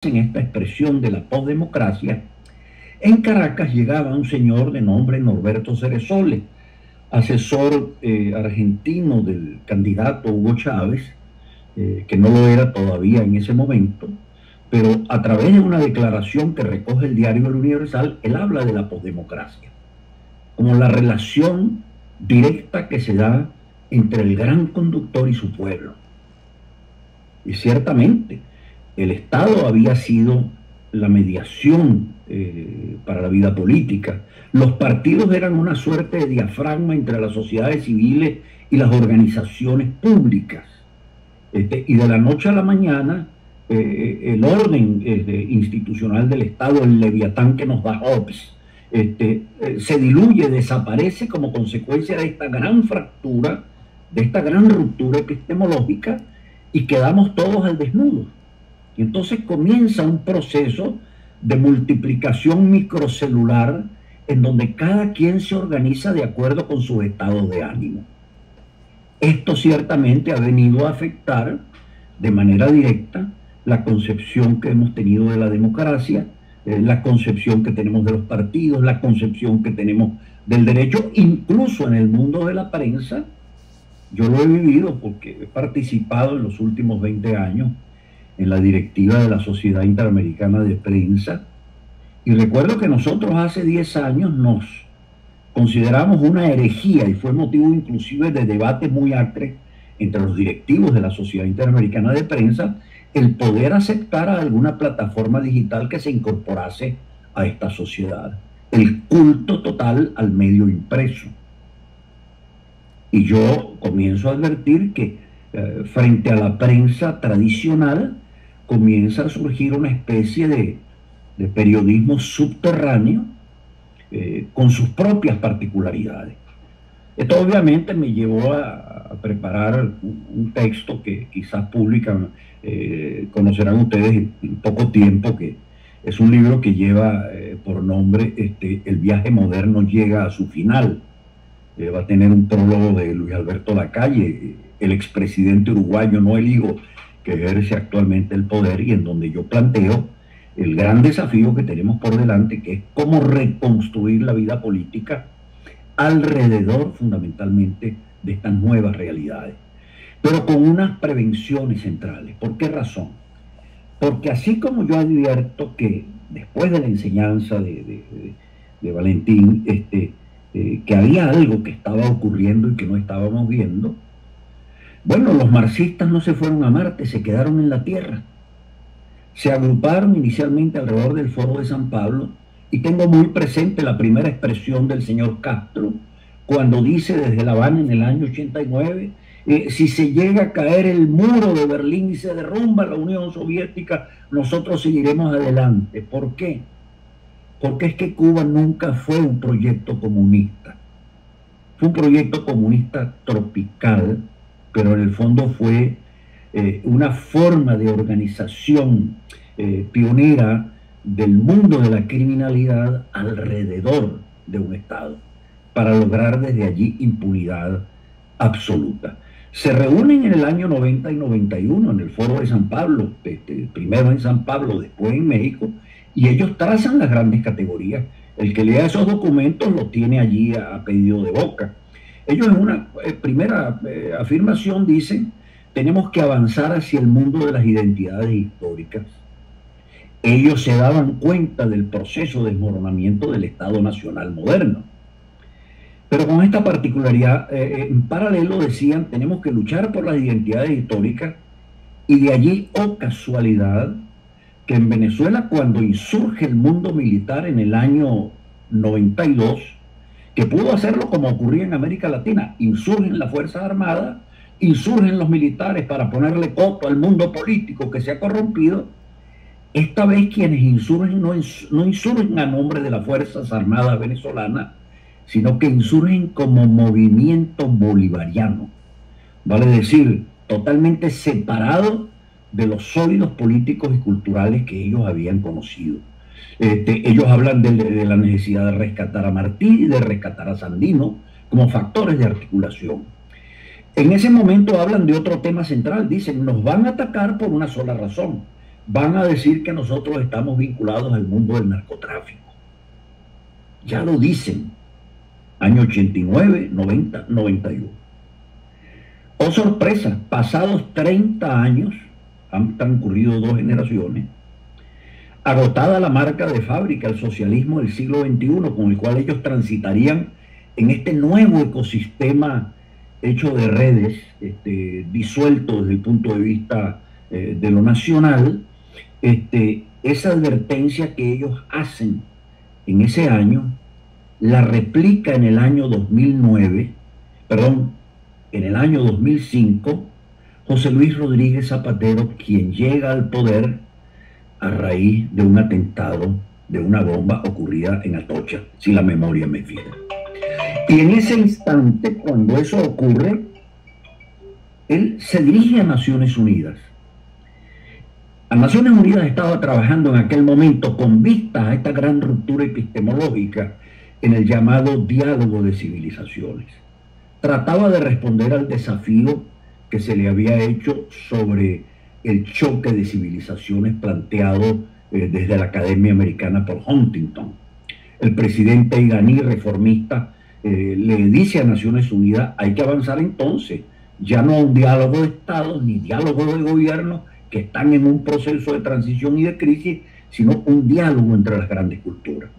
en esta expresión de la posdemocracia, en Caracas llegaba un señor de nombre Norberto Ceresole, asesor argentino del candidato Hugo Chávez, que no lo era todavía en ese momento, pero a través de una declaración que recoge el diario El Universal, él habla de la posdemocracia, como la relación directa que se da entre el gran conductor y su pueblo. Y ciertamente, el Estado había sido la mediación para la vida política. Los partidos eran una suerte de diafragma entre las sociedades civiles y las organizaciones públicas. Y de la noche a la mañana, el orden institucional del Estado, el leviatán que nos da Hobbes, se diluye, desaparece como consecuencia de esta gran fractura, de esta gran ruptura epistemológica, y quedamos todos al desnudo. Y entonces comienza un proceso de multiplicación microcelular en donde cada quien se organiza de acuerdo con sus estados de ánimo. Esto ciertamente ha venido a afectar de manera directa la concepción que hemos tenido de la democracia, la concepción que tenemos de los partidos, la concepción que tenemos del derecho, incluso en el mundo de la prensa. Yo lo he vivido porque he participado en los últimos 20 años en la directiva de la Sociedad Interamericana de Prensa, y recuerdo que nosotros hace 10 años nos consideramos una herejía, y fue motivo inclusive de debates muy acres entre los directivos de la Sociedad Interamericana de Prensa, el poder aceptar a alguna plataforma digital que se incorporase a esta sociedad, el culto total al medio impreso. Y yo comienzo a advertir que frente a la prensa tradicional comienza a surgir una especie de periodismo subterráneo con sus propias particularidades. Esto obviamente me llevó a preparar un texto que quizás conocerán ustedes en poco tiempo, que es un libro que lleva por nombre El viaje moderno llega a su final. Va a tener un prólogo de Luis Alberto Lacalle, el expresidente uruguayo, no el hijo que ejerce actualmente el poder, y en donde yo planteo el gran desafío que tenemos por delante, que es cómo reconstruir la vida política alrededor fundamentalmente de estas nuevas realidades, pero con unas prevenciones centrales. ¿Por qué razón? Porque así como yo advierto que después de la enseñanza de Valentín, que había algo que estaba ocurriendo y que no estábamos viendo, bueno, los marxistas no se fueron a Marte, se quedaron en la Tierra. Se agruparon inicialmente alrededor del Foro de San Pablo, y tengo muy presente la primera expresión del señor Castro, cuando dice desde La Habana en el año 89, si se llega a caer el muro de Berlín y se derrumba la Unión Soviética, nosotros seguiremos adelante. ¿Por qué? Porque es que Cuba nunca fue un proyecto comunista. Fue un proyecto comunista tropical, pero en el fondo fue una forma de organización pionera del mundo de la criminalidad alrededor de un Estado, para lograr desde allí impunidad absoluta. Se reúnen en el año 90 y 91 en el Foro de San Pablo, primero en San Pablo, después en México, y ellos trazan las grandes categorías. El que lea esos documentos lo tiene allí a pedido de boca. Ellos en una primera afirmación dicen: tenemos que avanzar hacia el mundo de las identidades históricas. Ellos se daban cuenta del proceso de desmoronamiento del Estado Nacional moderno. Pero con esta particularidad, en paralelo decían: tenemos que luchar por las identidades históricas, y de allí, oh casualidad, que en Venezuela, cuando insurge el mundo militar en el año 92, que pudo hacerlo como ocurría en América Latina, insurgen las Fuerzas Armadas, insurgen los militares para ponerle coto al mundo político que se ha corrompido. Esta vez quienes insurgen no insurgen a nombre de las Fuerzas Armadas venezolanas, sino que insurgen como movimiento bolivariano, vale decir, totalmente separado de los sólidos políticos y culturales que ellos habían conocido. Ellos hablan de la necesidad de rescatar a Martí y de rescatar a Sandino como factores de articulación. En ese momento hablan de otro tema central, dicen: nos van a atacar por una sola razón, van a decir que nosotros estamos vinculados al mundo del narcotráfico. Ya lo dicen, año 89, 90, 91. Oh sorpresa, pasados 30 años, han transcurrido 2 generaciones, agotada la marca de fábrica, el socialismo del siglo XXI, con el cual ellos transitarían en este nuevo ecosistema hecho de redes, disuelto desde el punto de vista de lo nacional, esa advertencia que ellos hacen en ese año, la replica en el año 2009, perdón, en el año 2005, José Luis Rodríguez Zapatero, quien llega al poder a raíz de un atentado de una bomba ocurrida en Atocha, si la memoria me fija. Y en ese instante, cuando eso ocurre, él se dirige a Naciones Unidas. A Naciones Unidas estaba trabajando en aquel momento con vistas a esta gran ruptura epistemológica en el llamado diálogo de civilizaciones. Trataba de responder al desafío que se le había hecho sobre el choque de civilizaciones planteado desde la Academia Americana por Huntington. El presidente iraní reformista le dice a Naciones Unidas: hay que avanzar entonces, ya no a un diálogo de estados ni diálogo de gobiernos que están en un proceso de transición y de crisis, sino un diálogo entre las grandes culturas.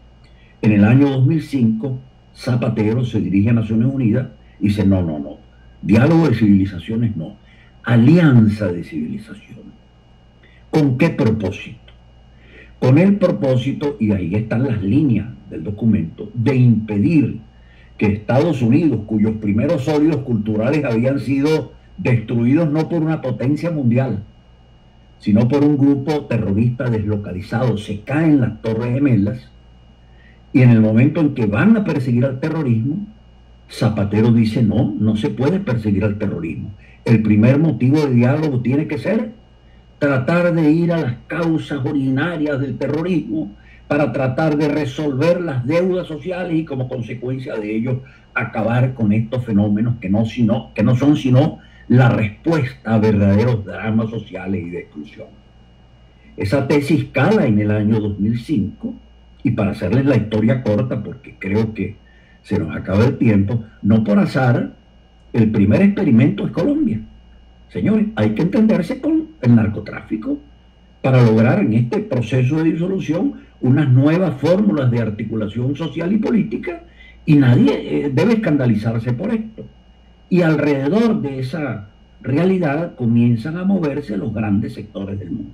En el año 2005, Zapatero se dirige a Naciones Unidas y dice: no, diálogo de civilizaciones no, alianza de civilizaciones. ¿Con qué propósito? Con el propósito, y ahí están las líneas del documento, de impedir que Estados Unidos, cuyos primeros sólidos culturales habían sido destruidos no por una potencia mundial, sino por un grupo terrorista deslocalizado, se caen las Torres Gemelas, y en el momento en que van a perseguir al terrorismo, Zapatero dice: no se puede perseguir al terrorismo. El primer motivo de diálogo tiene que ser tratar de ir a las causas originarias del terrorismo para tratar de resolver las deudas sociales y, como consecuencia de ello, acabar con estos fenómenos que no son sino la respuesta a verdaderos dramas sociales y de exclusión. Esa tesis cala en el año 2005, y para hacerles la historia corta, porque creo que se nos acaba el tiempo, no por azar, el primer experimento es Colombia. Señores, hay que entenderse con el narcotráfico para lograr en este proceso de disolución unas nuevas fórmulas de articulación social y política, y nadie debe escandalizarse por esto. Y alrededor de esa realidad comienzan a moverse los grandes sectores del mundo.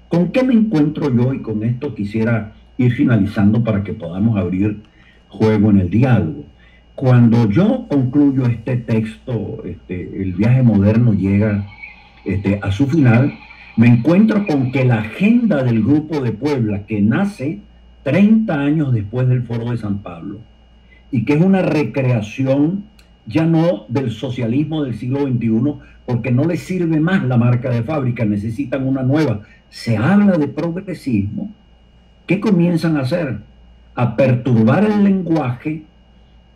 ¿Con qué me encuentro yo? Y con esto quisiera ir finalizando para que podamos abrir juego en el diálogo. Cuando yo concluyo este texto, el viaje moderno llega a su final, me encuentro con que la agenda del Grupo de Puebla, que nace 30 años después del Foro de San Pablo, y que es una recreación ya no del socialismo del siglo XXI, porque no les sirve más la marca de fábrica, necesitan una nueva. Se habla de progresismo. ¿Qué comienzan a hacer? A perturbar el lenguaje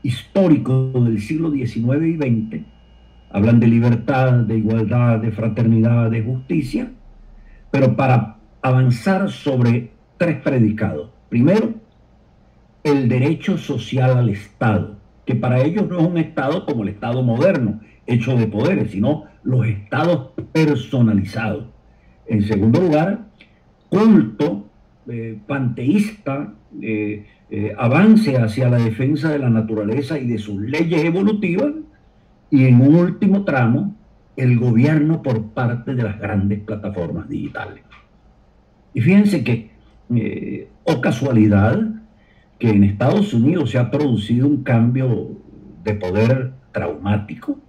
histórico del siglo XIX y XX. Hablan de libertad, de igualdad, de fraternidad, de justicia, pero para avanzar sobre 3 predicados. Primero, el derecho social al Estado, que para ellos no es un Estado como el Estado moderno, hecho de poderes, sino los Estados personalizados. En segundo lugar, culto panteísta, avance hacia la defensa de la naturaleza y de sus leyes evolutivas, y en un último tramo, el gobierno por parte de las grandes plataformas digitales. Y fíjense que, o casualidad, que en Estados Unidos se ha producido un cambio de poder traumático,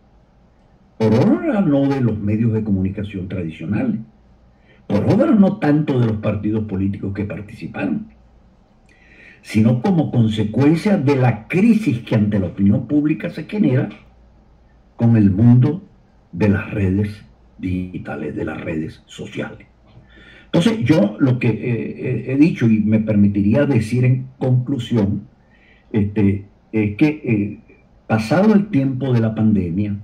por obra no de los medios de comunicación tradicionales, por obra no tanto de los partidos políticos que participaron, sino como consecuencia de la crisis que ante la opinión pública se genera con el mundo de las redes digitales, de las redes sociales. Entonces, yo lo que he dicho, y me permitiría decir en conclusión, es que pasado el tiempo de la pandemia,